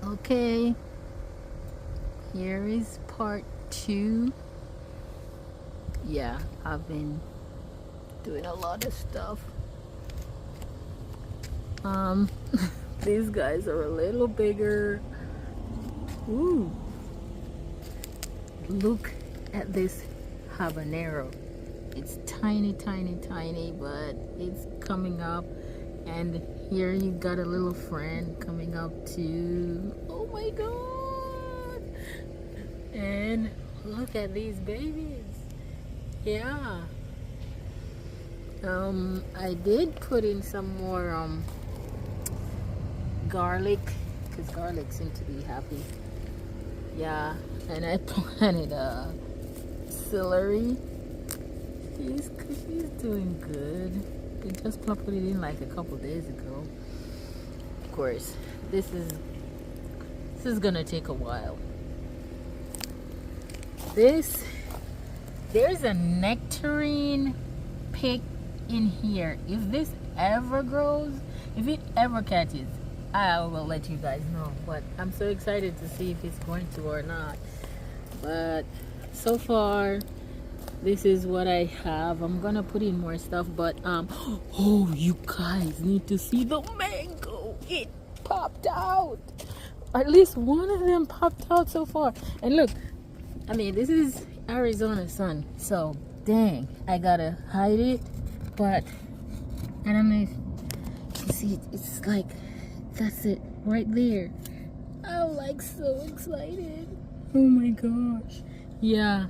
Okay, here is part 2. Yeah, I've been doing a lot of stuff. These guys are a little bigger. Ooh, look at this habanero. It's tiny, but it's coming up. And here you got a little friend coming up too. Oh my god! And look at these babies. Yeah. I did put in some more garlic, because garlic seemed to be happy. Yeah, and I planted celery. She's doing good. We just put it in like a couple days ago. Of course, this is gonna take a while. There's a nectarine pick in here. If this ever grows, if it ever catches, I will let you guys know. But I'm so excited to see if it's going to or not. But so far, this is what I have. I'm gonna put in more stuff, but oh, you guys need to see the mango. It popped out. At least one of them popped out so far. And look, I mean, this is Arizona sun, so dang, I gotta hide it. But I don't know if you see it. It's like, that's it right there. I'm like so excited. Oh my gosh. Yeah,